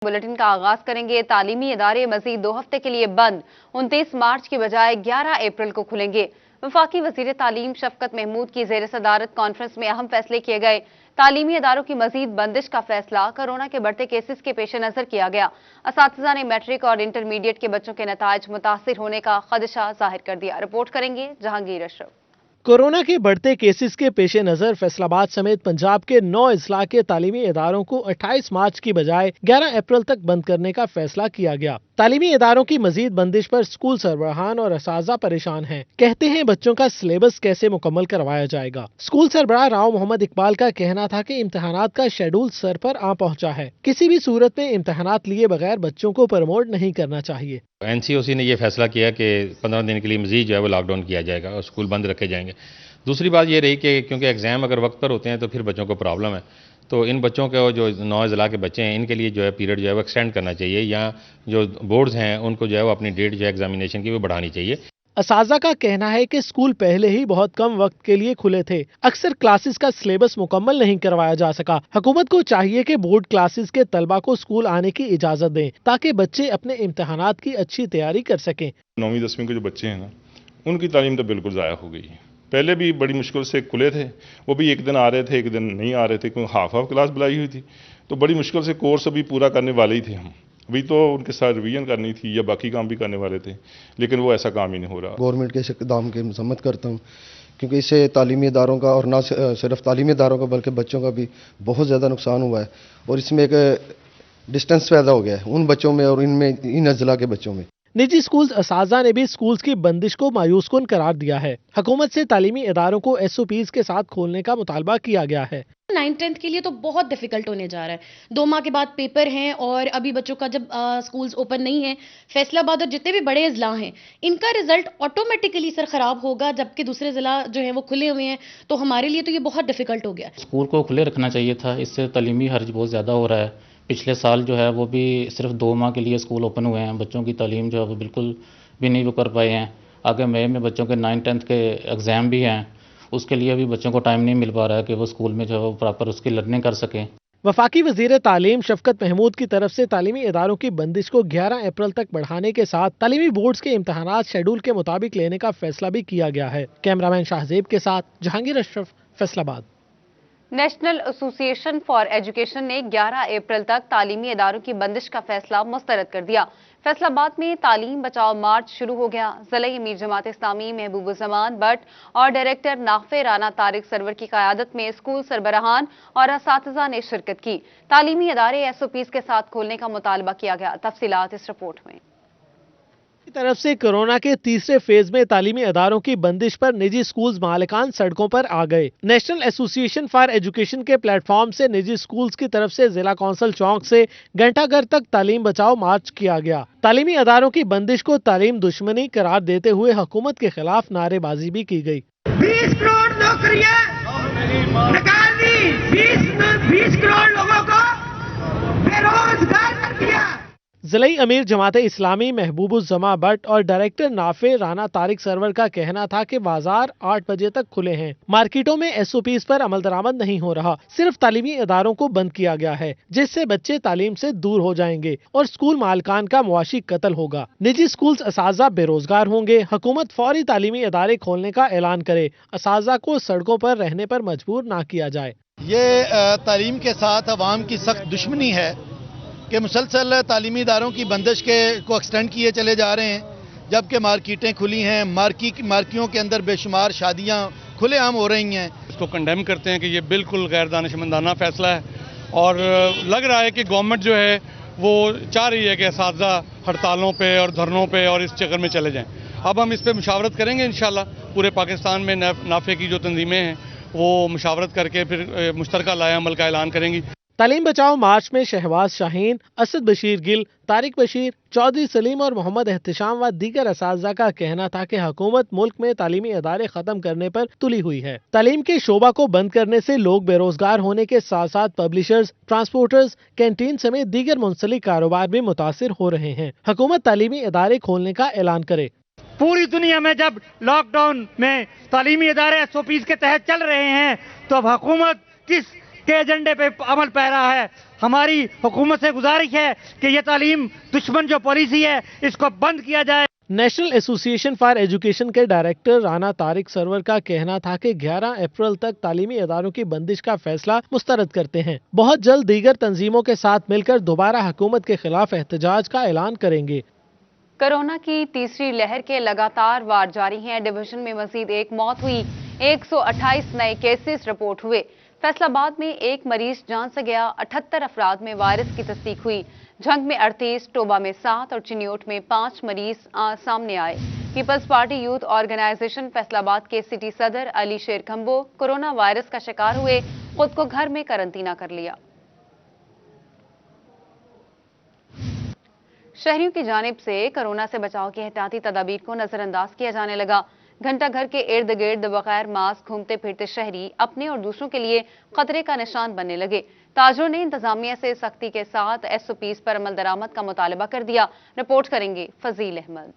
Bulletin का आगाज करेंगे। तालीमी इदारे मजीद 2 हफ्ते के लिए बंद, 29 मार्च की बजाय 11 अप्रैल को खुलेंगे। वफाकी वजीर तालीम शफकत महमूद की जेर सदारत कॉन्फ्रेंस में अहम फैसले किए गए। तालीमी इदारों की मजीद बंदिश का फैसला कोरोना के बढ़ते केसेस के पेश नजर किया गया। असातिज़ा ने मैट्रिक और इंटरमीडिएट के बच्चों के नताइज मुतासिर होने का खदशा जाहिर कर दिया। रिपोर्ट करेंगे जहांगीर अशरफ। कोरोना के बढ़ते केसेस के पेश नजर फैसलाबाद समेत पंजाब के 9 अजला के तालीमी इदारों को 28 मार्च की बजाय 11 अप्रैल तक बंद करने का फैसला किया गया। तालीमी इदारों की मजीद बंदिश पर स्कूल सरबराहान और असातिज़ा परेशान हैं। कहते हैं बच्चों का सिलेबस कैसे मुकम्मल करवाया जाएगा। स्कूल सरबराह राव मोहम्मद इकबाल का कहना था कि इम्तहानात का शेड्यूल सर पर आ पहुंचा है, किसी भी सूरत में इम्तहानात लिए बगैर बच्चों को प्रमोट नहीं करना चाहिए। NCOC ने यह फैसला किया कि 15 दिन के लिए मजीद जो है वो लॉकडाउन किया जाएगा और स्कूल बंद रखे जाएंगे। दूसरी बात ये रही कि क्योंकि एग्ज़ाम अगर वक्त पर होते हैं तो फिर बच्चों को प्रॉब्लम है, तो इन बच्चों के जो 9 ज़िला के बच्चे हैं इनके लिए जो है पीरियड जो है वो एक्सटेंड करना चाहिए, या जो बोर्ड्स हैं उनको जो है वो अपनी डेट जो है एग्जामिनेशन की वो बढ़ानी चाहिए। असातिज़ा का कहना है कि स्कूल पहले ही बहुत कम वक्त के लिए खुले थे, अक्सर क्लासेस का सिलेबस मुकम्मल नहीं करवाया जा सका। हुकूमत को चाहिए कि बोर्ड क्लासेस के तलबा को स्कूल आने की इजाजत दें ताकि बच्चे अपने इम्तहानात की अच्छी तैयारी कर सकें। 9वीं 10वीं के जो बच्चे हैं ना, उनकी तालीम तो बिल्कुल ज़ाया हो गई है। पहले भी बड़ी मुश्किल से खुले थे, वो भी एक दिन आ रहे थे एक दिन नहीं आ रहे थे, क्योंकि हाफ क्लास बुलाई हुई थी, तो बड़ी मुश्किल से कोर्स अभी पूरा करने वाले ही थे हम। अभी तो उनके साथ रिवीजन करनी थी या बाकी काम भी करने वाले थे, लेकिन वो ऐसा काम ही नहीं हो रहा। गवर्नमेंट के इस इक़दाम की मज़म्मत करता हूँ, क्योंकि इससे तालीमी इदारों का और ना सिर्फ तालीमी इदारों का बल्कि बच्चों का भी बहुत ज़्यादा नुकसान हुआ है, और इसमें एक डिस्टेंस पैदा हो गया है उन बच्चों में और इन अजला के बच्चों में। निजी स्कूल्स असातिज़ा ने भी स्कूल्स की बंदिश को मायूस कुन करार दिया है। हुकूमत से तालीमी इदारों को SOPs के साथ खोलने का मुतालबा किया गया है। 9th-10th के लिए तो बहुत डिफिकल्ट होने जा रहा है। 2 माह के बाद पेपर हैं और अभी बच्चों का जब स्कूल्स ओपन नहीं है, फैसलाबाद और जितने भी बड़े अजला हैं इनका रिजल्ट ऑटोमेटिकली सर खराब होगा, जबकि दूसरे जिला जो है वो खुले हुए हैं, तो हमारे लिए तो ये बहुत डिफिकल्ट हो गया। स्कूल को खुले रखना चाहिए था, इससे तालीमी हर्ज बहुत ज़्यादा हो रहा है। पिछले साल जो है वो भी सिर्फ 2 माह के लिए स्कूल ओपन हुए हैं, बच्चों की तालीम जो है वो बिल्कुल भी नहीं वो कर पाए हैं। आगे मई में बच्चों के 9th-10th के एग्ज़ाम भी हैं, उसके लिए भी बच्चों को टाइम नहीं मिल पा रहा है कि वो स्कूल में जो है वो प्रॉपर उसकी लर्निंग कर सकें। वफाकी वजीर तालीम शफकत महमूद की तरफ से तालीमी इदारों की बंदिश को 11 अप्रैल तक बढ़ाने के साथ तालीमी बोर्ड्स के इम्तहानात शेड्यूल के मुताबिक लेने का फैसला भी किया गया है। कैमरामैन शाहजेब के साथ Jahangir Ashraf, Faisalabad. National association for education ने 11 अप्रैल तक तालीमी इदारों की बंदिश का फैसला मुस्तरद कर दिया। फैसलाबाद में तालीम बचाओ मार्च शुरू हो गया। ज़िला अमीर जमात इस्लामी महबूबुज़्ज़मान भट्ट और डायरेक्टर नाफे राना तारिक सरवर की क़यादत में स्कूल सरबराहान और असातिज़ा ने शिरकत की। तालीमी इदारे SOPs के साथ खोलने का मुतालबा किया गया। तफसीलात इस रिपोर्ट में। की तरफ से कोरोना के तीसरे फेज में तालीमी इदारों की बंदिश पर निजी स्कूल्स मालिकान सड़कों पर आ गए। नेशनल एसोसिएशन फॉर एजुकेशन के प्लेटफॉर्म से निजी स्कूल्स की तरफ से जिला कौंसल चौक से घंटाघर तक तालीम बचाओ मार्च किया गया। तालीमी इदारों की बंदिश को तालीम दुश्मनी करार देते हुए हुकूमत के खिलाफ नारेबाजी भी की गई। 20 करोड़ नौकरियां निकाल दी, 20 करोड़ लोगों को बेरोजगार कर दिया। ज़िला अमीर जमात इस्लामी महबूबुज़्ज़मा भट्ट और डायरेक्टर नाफे राना तारिक सरवर का कहना था कि बाजार 8 बजे तक खुले हैं, मार्केटों में SOPs पर अमल दरामद नहीं हो रहा, सिर्फ तालीमी इदारों को बंद किया गया है, जिससे बच्चे तालीम से दूर हो जाएंगे और स्कूल मालकान का मुआशी कत्ल होगा। निजी स्कूल्स असातिज़ा बेरोजगार होंगे। हुकूमत फौरी तालीमी इदारे खोलने का ऐलान करे, असातिज़ा को सड़कों पर रहने पर मजबूर न किया जाए। ये तालीम के साथ अवाम की सख्त दुश्मनी है कि मुसलसल तालीमी इदारों की बंदिश को एक्सटेंड किए चले जा रहे हैं, जबकि मार्केटें खुली हैं, मार्कियों के अंदर बेशुमार शादियां खुलेआम हो रही हैं। इसको कंडेम करते हैं कि ये बिल्कुल गैर दानिशमंदाना फैसला है, और लग रहा है कि गवर्नमेंट जो है वो चाह रही है कि असातिज़ा हड़तालों पे और धरनों पे और इस चक्कर में चले जाएं। अब हम इस पर मुशावरत करेंगे इंशाल्लाह। पूरे पाकिस्तान में नाफे की जो तंजीमें हैं वो मुशावरत करके फिर मुश्तरका लाए अमल का ऐलान करेंगी। तालीम बचाओ मार्च में शहबाज शाहीन, असद बशीर गिल, तारिक बशीर, चौधरी सलीम और मोहम्मद एहतशाम व दीगर असातिज़ा का कहना था कि हुकूमत मुल्क में तालीमी इदारे खत्म करने पर तुली हुई है। तालीम के शोबा को बंद करने से लोग बेरोजगार होने के साथ साथ पब्लिशर्स, ट्रांसपोर्टर्स, कैंटीन समेत दीगर मुंसलिक कारोबार भी मुतासिर हो रहे हैं। हुकूमत तालीमी इदारे खोलने का ऐलान करे। पूरी दुनिया में जब लॉकडाउन में तालीमी इदारे SOPs के तहत चल रहे हैं, तो अब हुकूमत किस के एजेंडे पे अमल पैरा है? हमारी हुकूमत से गुजारिश है कि ये तालीम दुश्मन जो पॉलिसी है इसको बंद किया जाए। नेशनल एसोसिएशन फॉर एजुकेशन के डायरेक्टर राना तारिक सरवर का कहना था कि 11 अप्रैल तक तालीमी इदारों की बंदिश का फैसला मुस्तरद करते हैं। बहुत जल्द दीगर तंजीमों के साथ मिलकर दोबारा हुकूमत के खिलाफ एहतजाज का ऐलान करेंगे। कोरोना की तीसरी लहर के लगातार वार जारी हैं। डिवीजन में मजीद एक मौत हुई, 128 नए केसेस रिपोर्ट हुए। फैसलाबाद में एक मरीज जान से गया, 78 अफराद में वायरस की तस्दीक हुई। झंग में 38, टोबा में 7 और चिन्योट में 5 मरीज सामने आए। पीपल्स पार्टी यूथ ऑर्गेनाइजेशन फैसलाबाद के सिटी सदर अली शेर खंबो कोरोना वायरस का शिकार हुए, खुद को घर में करंटीना कर लिया। शहरियों की जानिब से कोरोना से बचाव की एहतियाती तदाबीर को नजरअंदाज किया जाने लगा। घंटा घर के इर्द गिर्द बगैर मास्क घूमते फिरते शहरी अपने और दूसरों के लिए खतरे का निशान बनने लगे। ताजरों ने इंतजामिया से सख्ती के साथ SOPs पर अमल दरामद का मुतालबा कर दिया। रिपोर्ट करेंगे फजील अहमद।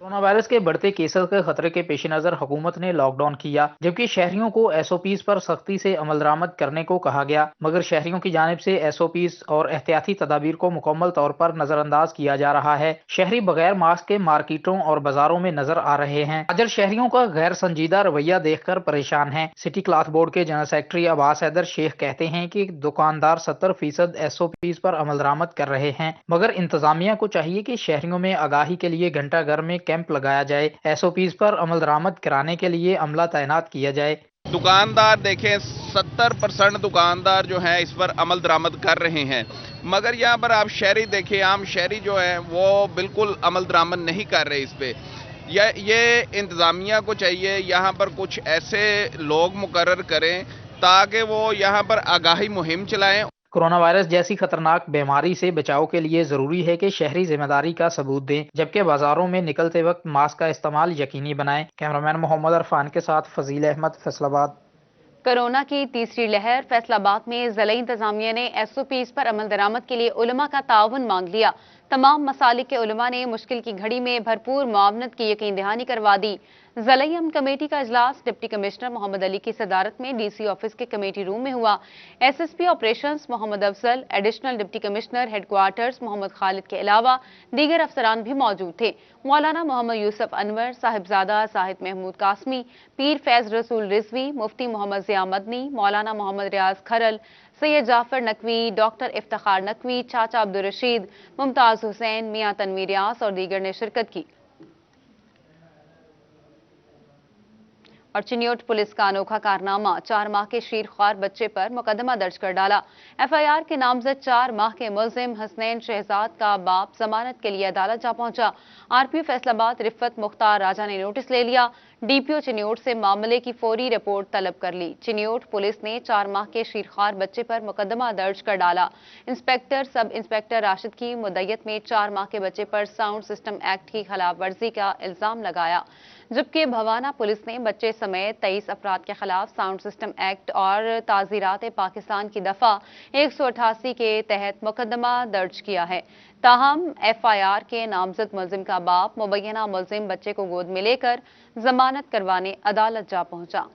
कोरोना वायरस के बढ़ते केसेस के खतरे के पेश नज़र हुकूमत ने लॉकडाउन किया, जबकि शहरियों को SOPs पर सख्ती से अमल दरामद करने को कहा गया, मगर शहरियों की जानिब से SOPs और एहतियाती तदाबीर को मुकम्मल तौर पर नजरअंदाज किया जा रहा है। शहरी बगैर मास्क के मार्केटों और बाजारों में नजर आ रहे हैं। अजर शहरियों का गैर संजीदा रवैया देखकर परेशान है। सिटी क्लॉथ बोर्ड के जनरल सेक्रेटरी अब्बास हैदर शेख कहते हैं कि दुकानदार 70% SOPs पर अमल दरामद कर रहे हैं, मगर इंतजामिया को चाहिए कि शहरियों में आगाही के लिए घंटा घर में कैंप लगाया जाए। SOPs पर अमल दरामद कराने के लिए अमला तैनात किया जाए। दुकानदार देखें, 70% दुकानदार जो हैं इस पर अमल दरामद कर रहे हैं, मगर यहाँ पर आप शहरी देखें, आम शहरी जो है वो बिल्कुल अमल दरामद नहीं कर रहे इस पे। ये इंतजामिया को चाहिए यहाँ पर कुछ ऐसे लोग मुकर्रर करें ताकि वो यहाँ पर आगाही मुहिम चलाएं। कोरोना वायरस जैसी खतरनाक बीमारी से बचाव के लिए जरूरी है कि शहरी जिम्मेदारी का सबूत दें, जबकि बाजारों में निकलते वक्त मास्क का इस्तेमाल यकीनी बनाएं। कैमरामैन मोहम्मद अरफान के साथ फजील अहमद, फैसलाबाद। कोरोना की तीसरी लहर, फैसलाबाद में ज़िला इंतजामिया ने SOPs पर अमल दरामद के लिए उलमा का ताउन मांग लिया। तमाम मसालिक के उलमा ने मुश्किल की घड़ी में भरपूर मुआवनत की यकीन दहानी करवा दी। ज़िलाई अमन कमेटी का इजलास डिप्टी कमिश्नर मोहम्मद अली की सदारत में DC ऑफिस के कमेटी रूम में हुआ। SSP operations Mohammad Afzal, additional deputy commissioner headquarters Mohammad Khalid के अलावा दीगर अफसरान भी मौजूद थे। मौलाना मोहम्मद यूसुफ अनवर, साहिबजादा साहिद महमूद कासमी, पीर फैज रसूल रिजवी, मुफ्ती मोहम्मद जिया मदनी, मौलाना मोहम्मद रियाज खरल, सैयद जाफर नकवी, डॉक्टर इफ्तिखार नकवी, चाचा अब्दुल रशीद, मुमताज हुसैन, मियां तनवीर यास और दीगर ने शिरकत की। और चिन्योट पुलिस का अनोखा कारनामा, 4 माह के शीरख्वार बच्चे पर मुकदमा दर्ज कर डाला। FIR के नामजद 4 माह के मुलजिम हसनैन शहजाद का बाप जमानत के लिए अदालत जा पहुंचा। RPO फैसलाबाद रिफत मुख्तार राजा ने नोटिस ले लिया। DPO चिन्योट से मामले की फौरी रिपोर्ट तलब कर ली। चिन्योट पुलिस ने 4 माह के शीरख्वार बच्चे पर मुकदमा दर्ज कर डाला। इंस्पेक्टर सब इंस्पेक्टर राशिद की मुद्दत में 4 माह के बच्चे पर साउंड सिस्टम एक्ट की खिलाफ वर्जी का इल्जाम लगाया, जबकि भवाना पुलिस ने बच्चे समेत 23 अफराद के खिलाफ साउंड सिस्टम एक्ट और ताज़ीरात पाकिस्तान की दफा 188 के तहत मुकदमा दर्ज किया है। ताहम FIR के नामजद मुलजिम का बाप मुबैना मुलजिम बच्चे को गोद में लेकर जमानत करवाने अदालत जा पहुंचा।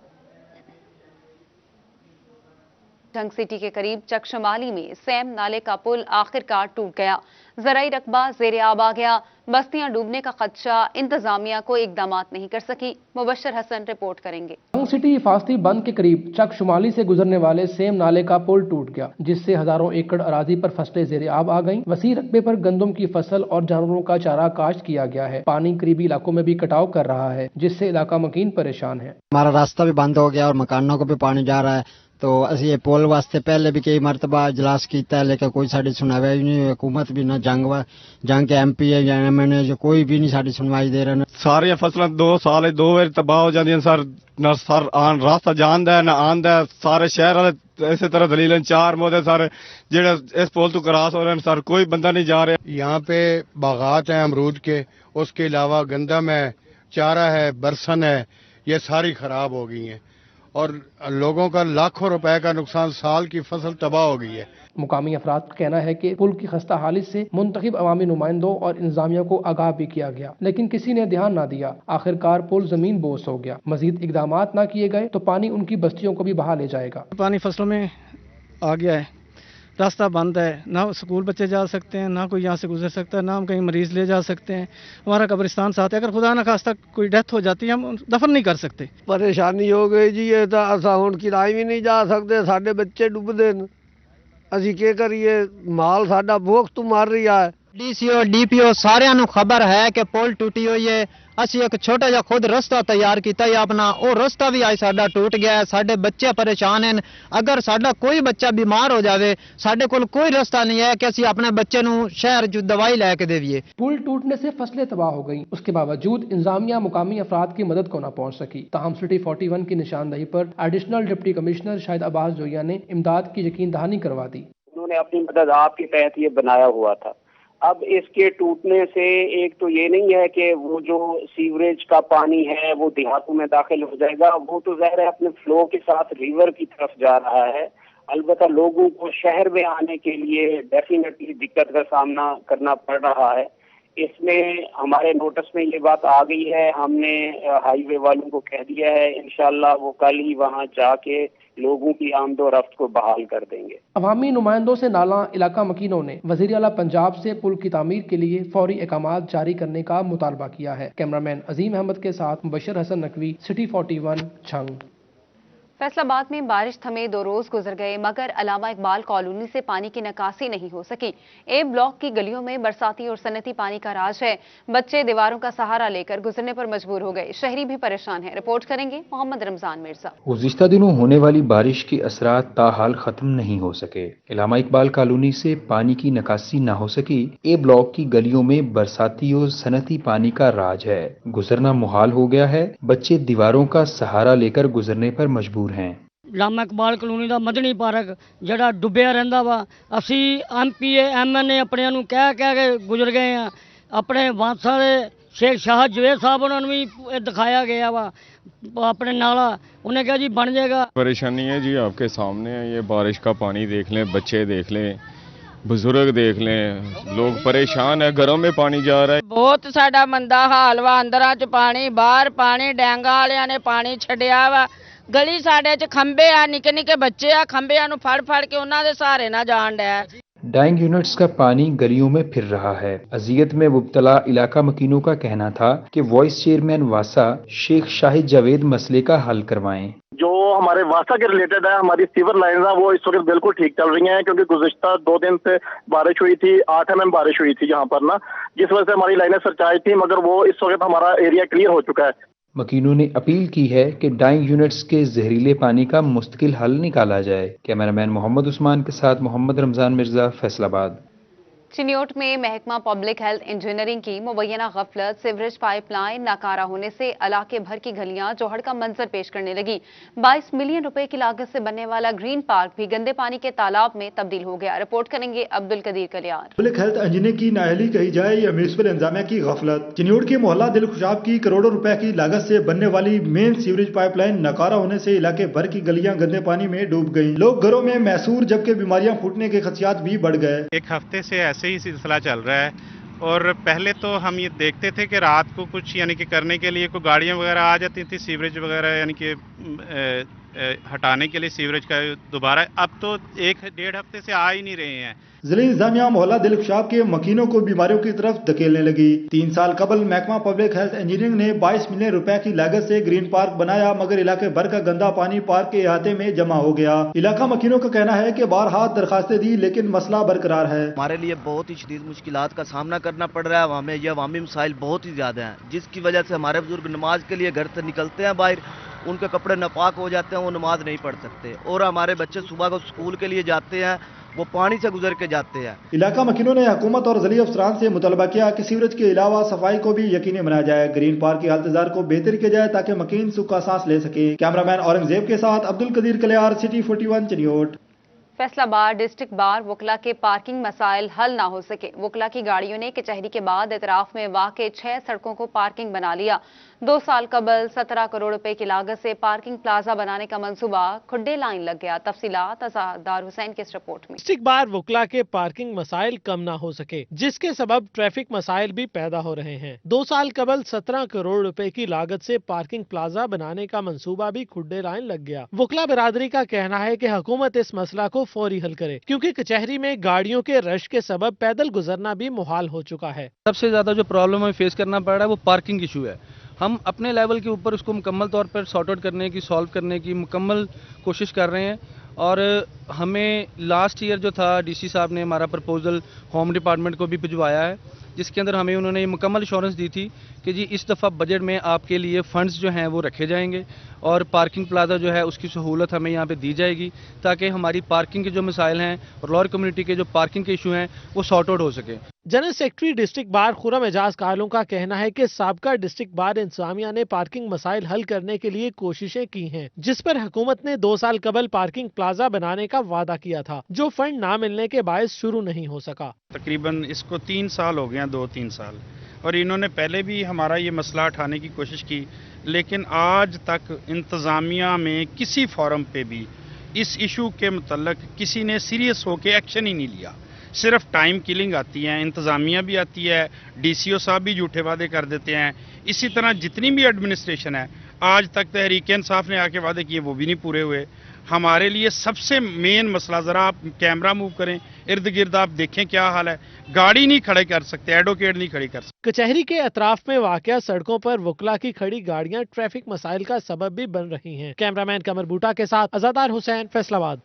जंग सिटी के करीब चकशमाली में सैम नाले का पुल आखिरकार टूट गया। ज़राई रकबा ज़ेरे आब आ गया। बस्तियां डूबने का खदशा, इंतजामिया को इकदामात नहीं कर सकी। मुबशर हसन रिपोर्ट करेंगे। जंग सिटी हिफाजती बंद के करीब चकशमाली से गुजरने वाले सेम नाले का पुल टूट गया, जिससे हजारों एकड़ अराजी पर फसलें ज़ेरे आब आ गईं। वसी रकबे पर गंदम की फसल और जानवरों का चारा काश्त किया गया है। पानी करीबी इलाकों में भी कटाव कर रहा है, जिससे इलाका मकीन परेशान है। हमारा रास्ता भी बंद हो गया और मकानों को भी पानी जा रहा है। तो असी ये पुल वास्ते पहले भी कई मरतबा इजलास किया है, लेकिन कोई साड़ी सुनाई नहीं। हुकूमत भी ना जंग के MP है या MN जो कोई भी नहीं साड़ी सुनवाई दे रहे। सारिया फसलें 2 साल 2 बार तबाह हो जाती सर। ना सर रास्ता जानदा है ना आंदा है। सारे शहर वाले इसी तरह दलीलन 4 मोदे सारे जेड़े इस पुल तो क्रॉस हो रहे हैं सर, कोई बंदा नहीं जा रहा। यहाँ पे बागात हैं अमरूद के, उसके अलावा गंदम है, चारा है, बरसन है, ये सारी खराब हो गई हैं और लोगों का लाखों रुपए का नुकसान, साल की फसल तबाह हो गई है। मुकामी अफराद का कहना है कि पुल की खस्ता हालत से मुंतखब अवामी नुमाइंदों और इंतजामिया को आगाह भी किया गया, लेकिन किसी ने ध्यान न दिया। आखिरकार पुल जमीन बोस हो गया। मजीद इकदाम न किए गए तो पानी उनकी बस्तियों को भी बहा ले जाएगा। पानी फसलों में आ गया है रास्ता बंद है, ना स्कूल बच्चे जा सकते हैं, ना कोई यहाँ से गुजर सकता है, ना हम कहीं मरीज ले जा सकते हैं। हमारा कब्रिस्तान साथ है, अगर खुदा न खास्ता कोई डेथ हो जाती है हम दफन नहीं कर सकते। परेशानी हो गई जी, ये तो असा हुण किराए भी नहीं जा सकते, साडे बच्चे डुबदे न, ਅਸੀਂ ਕੀ ਕਰੀਏ, ਮਾਲ ਸਾਡਾ ਭੁੱਖ ਤੋਂ ਮਰ ਰਿਹਾ ਹੈ। ਡੀਸੀਓ ਡੀਪੀਓ ਸਾਰਿਆਂ ਨੂੰ ਖਬਰ ਹੈ ਕਿ ਪੁਲ ਟੁੱਟੀ ਹੋਈ ਹੈ। ਅਸੀਂ ਇੱਕ ਛੋਟਾ ਜਿਹਾ ਖੁਦ ਰਸਤਾ ਤਿਆਰ ਕੀਤਾ ਹੈ ਆਪਣਾ, ਉਹ ਰਸਤਾ ਵੀ ਅੱਜ ਸਾਡਾ ਟੁੱਟ ਗਿਆ ਹੈ। ਸਾਡੇ ਬੱਚੇ ਪਰੇਸ਼ਾਨ ਹਨ। ਅਗਰ ਸਾਡਾ ਕੋਈ ਬੱਚਾ ਬਿਮਾਰ ਹੋ ਜਾਵੇ, ਸਾਡੇ ਕੋਲ ਕੋਈ ਰਸਤਾ ਨਹੀਂ ਹੈ ਕਿ ਅਸੀਂ ਆਪਣੇ ਬੱਚੇ ਨੂੰ शहर जो दवाई ला के देविए। पुल टूटने से फसलें तबाह हो गईं, उसके बावजूद इंतजामिया मुकामी अफराद की मदद को न पहुंच सकी। ताहम सिटी 41 की निशानदही पर additional deputy commissioner Shahid Abbas Zoya ने इमदाद की यकीन दहानी करवा दी। उन्होंने अपनी मदद आपके तहत ये बनाया हुआ था। अब इसके टूटने से एक तो ये नहीं है कि वो जो सीवरेज का पानी है वो देहातों में दाखिल हो जाएगा, वो तो ज़ाहिर है अपने फ्लो के साथ रिवर की तरफ जा रहा है। अलबत्ता लोगों को शहर में आने के लिए डेफिनेटली दिक्कत का सामना करना पड़ रहा है। इसमें हमारे नोटिस में ये बात आ गई है, हमने हाईवे वालों को कह दिया है, इंशाल्लाह वो कल ही वहाँ जाके लोगों की आमदोरफ्त को बहाल कर देंगे। अवामी नुमाइंदों से नाला इलाका मकीनों ने वज़ीर आला पंजाब से पुल की तामीर के लिए फौरी अहकामात जारी करने का मुतालबा किया है। कैमरामैन अजीम अहमद के साथ मुबशर हसन नकवी, सिटी 41 छंग। फैसलाबाद में बारिश थमे 2 रोज गुजर गए मगर अलामा इकबाल कॉलोनी से पानी की निकासी नहीं हो सकी। ए ब्लॉक की गलियों में बरसाती और सन्नती पानी का राज है। बच्चे दीवारों का सहारा लेकर गुजरने पर मजबूर हो गए, शहरी भी परेशान है। रिपोर्ट करेंगे मोहम्मद रमजान मिर्जा। गुज़िश्ता दिनों होने वाली बारिश के असरात ताहाल खत्म नहीं हो सके। अलामा इकबाल कॉलोनी से पानी की निकासी न हो सकी। ए ब्लॉक की गलियों में बरसाती और सनती पानी का राज है, गुजरना मुहाल हो गया है। बच्चे दीवारों का सहारा लेकर गुजरने पर मजबूर हैं। लामा इकबाल कलोनी का मदनी पार्क जड़ा डुबिया रहिंदा वा, असी MP MNA अपने नूं कह के गुजर गए हैं। अपने वांसा दे शेख शाह जवेद साहब उन्होंने भी दिखाया गया वा अपने नाला, उन्हें कहा जी बन जाएगा। परेशानी है जी आपके सामने है, ये बारिश का पानी देख लें, बच्चे देख लें, बुजुर्ग देख लें, लोग परेशान है, घरों में पानी जा रहा है। बहुत साडा मंदा हाल वा, अंदरां च पानी, बाहर पानी, डैंगा वालियां ने पानी छड्डिया वा। गली साडे च खंबे आ, निके निके बच्चे आ, खंबियां नूं फड़ फड़ के उन्हां दे सहारे ना जाण डै। डाइंग यूनिट्स का पानी गलियों में फिर रहा है। अजियत में मुब्तला इलाका मकीनों का कहना था कि वाइस चेयरमैन वासा शेख शाहिद जावेद मसले का हल करवाएं। जो हमारे वासा के रिलेटेड है, हमारी सीवर लाइन है वो इस वक्त बिल्कुल ठीक चल रही हैं, क्योंकि गुज़िश्ता 2 दिन से बारिश हुई थी, 8 mm बारिश हुई थी यहाँ पर ना, जिस वजह से हमारी लाइनें सरचार्ज थी, मगर वो इस वक्त हमारा एरिया क्लियर हो चुका है। मकीनों ने अपील की है कि डाइंग यूनिट्स के जहरीले पानी का मुस्तकिल हल निकाला जाए। कैमरामैन मोहम्मद उस्मान के साथ मोहम्मद रमजान मिर्जा, फैसलाबाद। चिन्योट में महकमा पब्लिक हेल्थ इंजीनियरिंग की मुबैना गफलत, सीवरेज पाइपलाइन नाकारा होने से इलाके भर की गलियां जोहड़ का मंजर पेश करने लगी। 22 मिलियन रुपए की लागत से बनने वाला ग्रीन पार्क भी गंदे पानी के तालाब में तब्दील हो गया। रिपोर्ट करेंगे Abdul Qadeer Kaliyar. Public health engineering की नाअहली कही जाए या म्यूनिसिपल इंतजामिया की गफलत। चिन्योट के मोहल्ला दिल खुशाब की करोड़ों रुपए की लागत से बनने वाली मेन सीवरेज पाइपलाइन नाकारा होने से इलाके भर की गलियां गंदे पानी में डूब गयी। लोग घरों में महसूर, जबकि बीमारियां फूटने के खदशात भी बढ़ गए। एक हफ्ते से ऐसे ही सिलसिला चल रहा है, और पहले तो हम ये देखते थे कि रात को कुछ यानी कि करने के लिए कोई गाड़ियां वगैरह आ जाती थी सीवरेज वगैरह यानी कि हटाने के लिए सीवरेज का दोबारा। अब तो 1-1.5 हफ्ते से आ ही नहीं रहे हैं। जिला इंतजामिया मोहल्ला दिल खुशाब के मकीनों को बीमारियों की तरफ धकेलने लगी। 3 साल कबल महकमा पब्लिक हेल्थ इंजीनियरिंग ने 22 मिलियन रुपए की लागत से ग्रीन पार्क बनाया, मगर इलाके भर का गंदा पानी पार्क के अहाते में जमा हो गया। इलाका मकीनों का कहना है कि बारहा दरखास्तें दी लेकिन मसला बरकरार है। हमारे लिए बहुत ही शदीद मुश्किलात का सामना करना पड़ रहा है। हमें ये अवामी मसाइल बहुत ही ज्यादा हैं, जिसकी वजह से हमारे बुजुर्ग नमाज के लिए घर से निकलते हैं बाहर, उनके कपड़े नापाक हो जाते हैं, वो नमाज नहीं पढ़ सकते, और हमारे बच्चे सुबह को स्कूल के लिए जाते हैं, वो पानी से गुजर के जाते हैं। इलाका मकीनों ने हुकूमत और ज़िली अफसरान से मुतालबा किया कि सीवरेज के अलावा सफाई को भी यकीनी बनाया जाए, ग्रीन पार्क की हालतजार को बेहतर किया जाए ताकि मकीन सुखा सांस ले सके। कैमरामैन औरंगजेब के साथ Abdul Qadeer Kaliar, city 41 Chiniot. Faisalabad district bar वकला के पार्किंग मसाइल हल ना हो सके। वकला की गाड़ियों ने कचहरी के बाद एतराफ में वाक़े 6 सड़कों को पार्किंग बना लिया। 2 साल कबल 17 करोड़ रुपए की लागत से पार्किंग प्लाजा बनाने का मंसूबा खुड्डे लाइन लग गया। तफसीलात अज़हर हुसैन के इस रिपोर्ट में। डिस्ट्रिक्ट बार वकला के पार्किंग मसाइल कम ना हो सके, जिसके सबब ट्रैफिक मसाइल भी पैदा हो रहे हैं। 2 साल कबल 17 करोड़ रुपए की लागत से पार्किंग प्लाजा बनाने का मंसूबा भी खुड्डे लाइन लग गया। वकला बिरादरी का कहना है कि हुकूमत इस मसला को फौरी हल करे, क्योंकि कचहरी में गाड़ियों के रश के सबब पैदल गुजरना भी मुहाल हो चुका है। सबसे ज्यादा जो प्रॉब्लम हमें फेस करना पड़ रहा है वो पार्किंग इशू है। हम अपने लेवल के ऊपर उसको मुकम्मल तौर पर सॉर्ट आउट करने की, सॉल्व करने की मुकम्मल कोशिश कर रहे हैं। और हमें लास्ट ईयर जो था डीसी साहब ने हमारा प्रपोजल होम डिपार्टमेंट को भी भिजवाया है, जिसके अंदर हमें उन्होंने ये मुकम्मल एश्योरेंस दी थी कि जी इस दफ़ा बजट में आपके लिए फंड्स जो हैं वो रखे जाएंगे और पार्किंग प्लाजा जो है उसकी सहूलत हमें यहाँ पे दी जाएगी, ताकि हमारी पार्किंग के जो मसाइल हैं और लोअर कम्युनिटी के जो पार्किंग के इशू हैं वो सॉर्ट आउट हो सके। General secretary district bar Khurram Ejaz Kalu का कहना है कि साबका डिस्ट्रिक्ट बार इंतजामिया ने पार्किंग मसाइल हल करने के लिए कोशिशें की हैं, जिस पर हुकूमत ने 2 साल कबल पार्किंग प्लाजा बनाने का वादा किया था, जो फंड ना मिलने के बायस शुरू नहीं हो सका। तकरीबन इसको 3 साल हो गए, 2-3 साल, और इन्होंने पहले भी हमारा ये मसला उठाने की कोशिश की, लेकिन आज तक इंतज़ामिया में किसी फोरम पे भी इस इशू के मुतल्लक किसी ने सीरियस होकर एक्शन ही नहीं लिया। सिर्फ टाइम किलिंग आती है, इंतज़ामिया भी आती है, डीसीओ साहब भी झूठे वादे कर देते हैं। इसी तरह जितनी भी एडमिनिस्ट्रेशन है, आज तक तहरीक इंसाफ ने आके वादे किए वो भी नहीं पूरे हुए। हमारे लिए सबसे मेन मसला, ज़रा आप कैमरा मूव करें, इर्द गिर्द आप देखें क्या हाल है, गाड़ी नहीं खड़े कर सकते, एडवोकेट नहीं खड़ी कर सकते। कचहरी के अतराफ में वाक़या सड़कों पर वकला की खड़ी गाड़ियां ट्रैफिक मसाइल का सबब भी बन रही हैं। कैमरामैन कमर बूटा के साथ अज़ादार हुसैन, फैसलाबाद।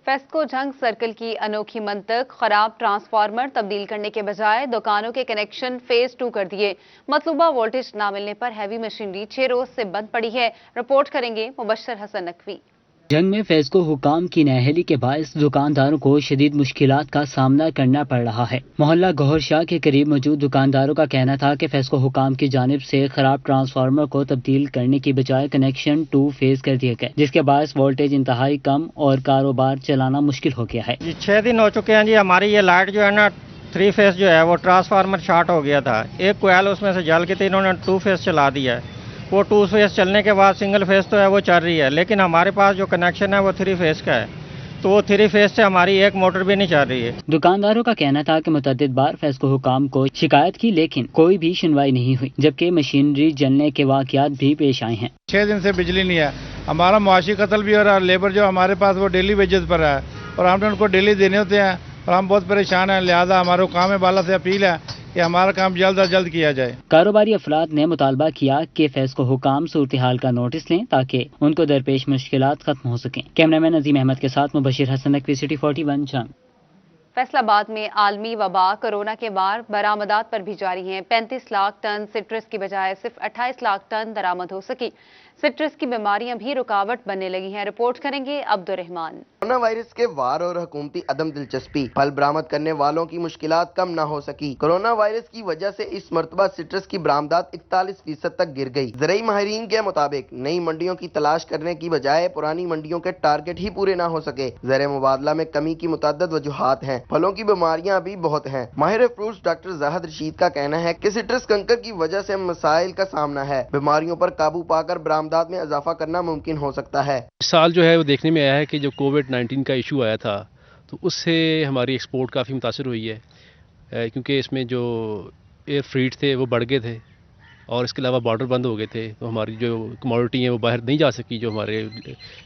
फेस्को जंग सर्कल की अनोखी मंतक, खराब ट्रांसफार्मर तब्दील करने के बजाय दुकानों के कनेक्शन फेज 2 कर दिए। मतलूबा वोल्टेज ना मिलने पर हैवी मशीनरी 6 रोज से बंद पड़ी है। रिपोर्ट करेंगे मुबश्शिर हसन नकवी। जंग में फेस्को हुकाम की नाअहली के बायस दुकानदारों को शदीद मुश्किलात का सामना करना पड़ रहा है। मोहल्ला गौहर शाह के करीब मौजूद दुकानदारों का कहना था कि फेस्को हुकाम की जानिब से खराब ट्रांसफार्मर को तब्दील करने की बजाय कनेक्शन 2 फेज कर दिए गए, जिसके बायस वोल्टेज इंतहाई कम और कारोबार चलाना मुश्किल हो गया है। 6 दिन हो चुके हैं जी, हमारी ये लाइट जो है ना 3 फेज जो है वो ट्रांसफार्मर शॉर्ट हो गया था, एक कोयल उसमें से जल के थी, इन्होंने 2 फेज चला दिया है। वो 2 फेज चलने के बाद सिंगल फेज तो है वो चल रही है, लेकिन हमारे पास जो कनेक्शन है वो 3 फेज का है, तो वो 3 फेज से हमारी एक मोटर भी नहीं चल रही है। दुकानदारों का कहना था कि मुतअद्दिद बार फेस्को हुकाम को शिकायत की, लेकिन कोई भी सुनवाई नहीं हुई, जबकि मशीनरी जलने के वाकयात भी पेश आए हैं। 6 दिन से बिजली नहीं है, हमारा मुआशी कत्ल भी हो रहा है, लेबर जो हमारे पास वो डेली वेजेस पर है और हमने उनको डेली देने होते हैं और हम बहुत परेशान हैं। लिहाजा हमारे काम में बाला से अपील है कि हमारा काम जल्द अज जल्द किया जाए। कारोबारी अफराद ने मुतालबा किया कि फेस्को हुकाम सूरत हाल का नोटिस लें ताकि उनको दरपेश मुश्किलात खत्म हो सकें। कैमरामैन अजीम अहमद के साथ मुबश्शिर हसन नकवी, सिटी 41 जंग। फैसलाबाद में आलमी वबा कोरोना के बाद बरामदात पर भी जारी हैं। 35 लाख टन सिट्रस की बजाय सिर्फ 28 लाख टन दरामद हो सकी। सिट्रस की बीमारियां भी रुकावट बनने लगी हैं। रिपोर्ट करेंगे अब्दुर्रहमान। कोरोना वायरस के वार और हुकूमती अदम दिलचस्पी, फल बरामद करने वालों की मुश्किलात कम न हो सकी। कोरोना वायरस की वजह से इस मरतबा सिट्रस की बरामदात 41% तक गिर गई। ज़राई माहिरीन के मुताबिक नई मंडियों की तलाश करने की बजाय पुरानी मंडियों के टारगेट ही पूरे न हो सके। ज़र मुबादला में कमी की मुतअद्दिद वजूहात हैं। फलों की बीमारियां भी बहुत हैं। माहिर फ्रूट्स डॉक्टर जाहिद रशीद का कहना है कि सिट्रस कंकर की वजह से मसाइल का सामना है। बीमारियों पर काबू पाकर बरामदात में इजाफा करना मुमकिन हो सकता है। इस साल जो है वो देखने में आया है कि जो कोविड-19 का इशू आया था तो उससे हमारी एक्सपोर्ट काफ़ी मुतासर हुई है, क्योंकि इसमें जो एयर फ्रीट थे वो बढ़ गए थे और इसके अलावा बॉर्डर बंद हो गए थे, तो हमारी जो कमोडिटी है वो बाहर नहीं जा सकी। जो हमारे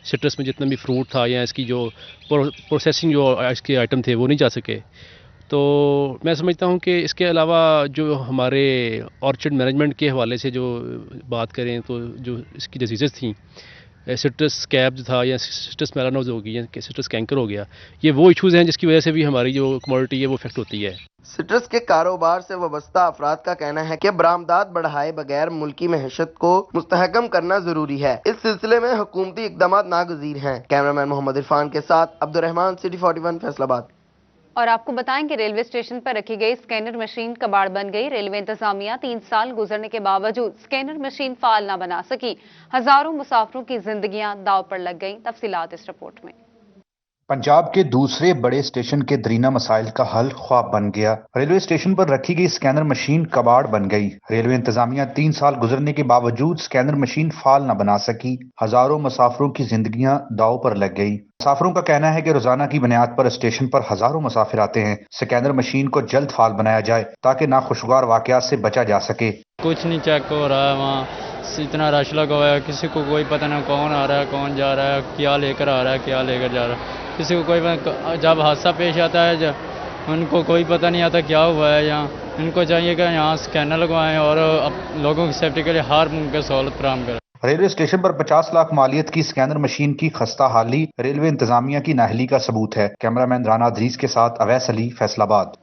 सिट्रस में जितना भी फ्रूट था या इसकी जो प्रोसेसिंग जो इसके आइटम थे वो नहीं जा सके। तो मैं समझता हूँ कि इसके अलावा जो हमारे ऑर्चर्ड मैनेजमेंट के हवाले से जो बात करें तो जो इसकी डिजीज़ थी, सिट्रस कैप था या सिट्रस मेलानोज हो गई या सिट्रस कैंकर हो गया, ये वो इशूज़ हैं जिसकी वजह से भी हमारी जो कमोडिटी है वो इफेक्ट होती है। सिट्रस के कारोबार से वाबस्ता अफराद का कहना है कि बरामदात बढ़ाए बगैर मुल्की महशत को मुस्तहकम करना जरूरी है। इस सिलसिले में हुकूमती इक़दाम नागज़ीर हैं। कैमरामैन मोहम्मद इरफान के साथ अब्दुर्रहमान, सिटी 41 फैसलाबाद। और आपको बताएं कि रेलवे स्टेशन पर रखी गई स्कैनर मशीन कबाड़ बन गई। रेलवे इंतजामिया 3 साल गुजरने के बावजूद स्कैनर मशीन फाल न बना सकी। हजारों मुसाफिरों की जिंदगियां दाव पर लग गईं। तफसीलात इस रिपोर्ट में। पंजाब के दूसरे बड़े स्टेशन के दरीना मसाइल का हल ख्वाब बन गया। रेलवे स्टेशन पर रखी गई स्कैनर मशीन कबाड़ बन गई। रेलवे इंतजामिया 3 साल गुजरने के बावजूद स्कैनर मशीन फाल न बना सकी। हजारों मुसाफिरों की जिंदगियां दाव पर लग गई। मुसाफिरों का कहना है कि रोजाना की बुनियाद पर स्टेशन पर हजारों मुसाफिर आते हैं। स्कैनर मशीन को जल्द फाल बनाया जाए ताकि नाखुशगवार वाकयात से बचा जा सके। कुछ नहीं चेक हो रहा है, वहाँ इतना रश लगा हुआ है, किसी को कोई पता नहीं कौन आ रहा है कौन जा रहा है, क्या लेकर आ रहा है क्या लेकर जा रहा है। किसी को जब हादसा पेश आता है उनको कोई पता नहीं आता क्या हुआ है यहाँ। इनको चाहिए कि यहाँ स्कैनर लगवाएं और लोगों की सेफ्टी के लिए हर मुमकिन सहूलत फराहम करें। रेलवे स्टेशन पर 50 लाख मालियत की स्कैनर मशीन की खस्ता हाली रेलवे इंतजामिया की नाअहली का सबूत है। कैमरामैन राना अदरीस के साथ अवैस अली, फैसलाबाद।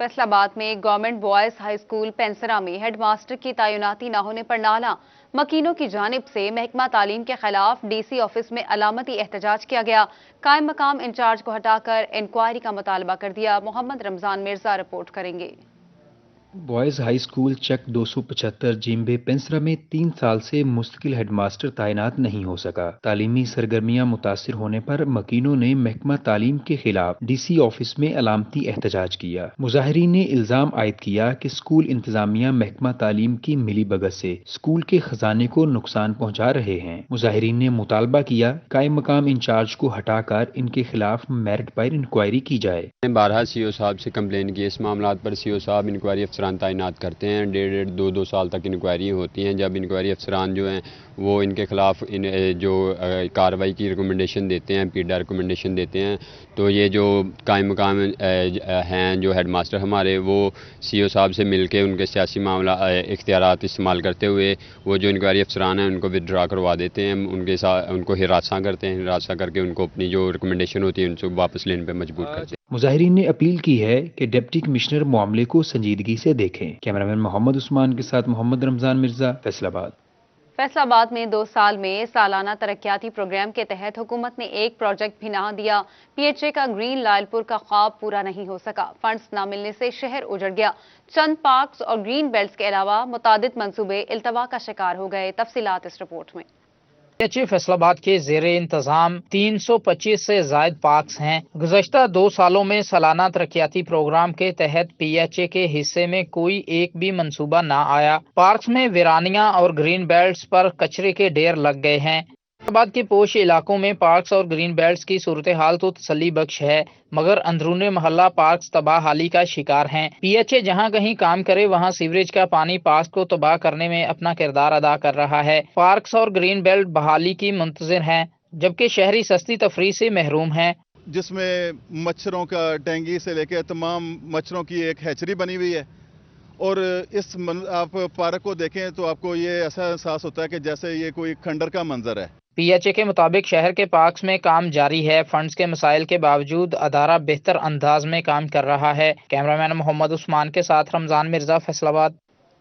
फैसलाबाद में government boys high school Pensra में हेडमास्टर की तैनाती न होने पर नाला मकीनों की जानिब से महकमा तालीम के खिलाफ डीसी ऑफिस में अलामती एहतजाज किया गया। कायम मकाम इंचार्ज को हटाकर इंक्वायरी का मुतालबा कर दिया। मोहम्मद रमजान मिर्जा रिपोर्ट करेंगे। बॉयज़ हाई स्कूल चक 275 जिम्बे पेंसरा में 3 साल से मुस्तकिल हेडमास्टर तैनात नहीं हो सका। तालीमी सरगर्मियां मुतासिर होने पर मकीनों ने महकमा तालीम के खिलाफ डीसी ऑफिस में अलामती एहतजाज किया। मुजाहिरीन ने इल्जाम आयद किया कि स्कूल इंतजामिया महकमा तालीम की मिली भगत से स्कूल के खजाने को नुकसान पहुंचा रहे हैं। मुजाहिरीन ने मुतालबा किया कायम मकाम इंचार्ज को हटाकर इनके खिलाफ मेरिट पर इंक्वायरी की जाए। बारहा सीओ साहब से कंप्लेन की, इस मामला पर सीओ साहब इंक्वायरी अफसरान तैनात करते हैं। 1.5-2 साल तक इंक्वायरी होती हैं। जब इंक्वायरी अफसरान जो हैं वो इनके खिलाफ जो कार्रवाई की रिकमेंडेशन देते हैं, पीडा रिकमेंडेशन देते हैं, तो ये जो कायम मकाम हैं जो हेडमास्टर हमारे, वो सीओ साहब से मिलके उनके सियासी मामला इख्तियारात इस्तेमाल करते हुए वो जो इंक्वायरी अफसरान हैं उनको विदड्रा करवा देते हैं। उनके साथ उनको हिरासा करते हैं, हिरासा करके उनको अपनी जो रिकमेंडेशन होती है उनको वापस लेने पर मजबूर करते हैं। मुजाहिरीन ने अपील की है कि डिप्टी कमिश्नर मामले को संजीदगी से देखें। कैमरामैन मोहम्मद उस्मान के साथ मोहम्मद रमजान मिर्जा, फैसलाबाद। फैसलाबाद में 2 साल में सालाना तरक्याती प्रोग्राम के तहत हुकूमत ने एक प्रोजेक्ट भी न दिया। पीएचए का ग्रीन लालपुर का ख्वाब पूरा नहीं हो सका। फंड्स न मिलने से शहर उजड़ गया। चंद पार्क्स और ग्रीन बेल्ट्स के अलावा मुतादिद मंसूबे इल्तवा का शिकार हो गए। तफसीलात इस रिपोर्ट में। पीएचए फैसलाबाद के ज़ेरे इंतजाम 325 से जायद पार्क्स हैं। गुज़श्ता 2 सालों में सालाना तरक्याती प्रोग्राम के तहत पीएचए के हिस्से में कोई एक भी मंसूबा न आया। पार्क्स में वीरानियां और ग्रीन बेल्ट्स पर कचरे के ढेर लग गए हैं। फैसलाबाद के पोश इलाकों में पार्क्स और ग्रीन बेल्ट्स की सूरत हाल तो तसल्ली बख्श है, मगर अंदरूनी मोहल्ला पार्क्स तबाह हाली का शिकार हैं। पीएचए जहां कहीं काम करे वहां सीवरेज का पानी पार्क्स को तबाह करने में अपना किरदार अदा कर रहा है। पार्क्स और ग्रीन बेल्ट बहाली की मुंतज़िर हैं, जबकि शहरी सस्ती तफरीह से महरूम हैं। जिसमें मच्छरों का डेंगू से लेकर तमाम मच्छरों की एक हैचरी बनी हुई है, और आप पार्क को देखें तो आपको ये ऐसा एहसास होता है कि जैसे ये कोई खंडर का मंजर है। पीएचए के मुताबिक शहर के पार्क्स में काम जारी है। फंड्स के मसाइल के बावजूद अदारा बेहतर अंदाज में काम कर रहा है। कैमरामैन मोहम्मद उस्मान के साथ रमजान मिर्जा, फैसलाबाद।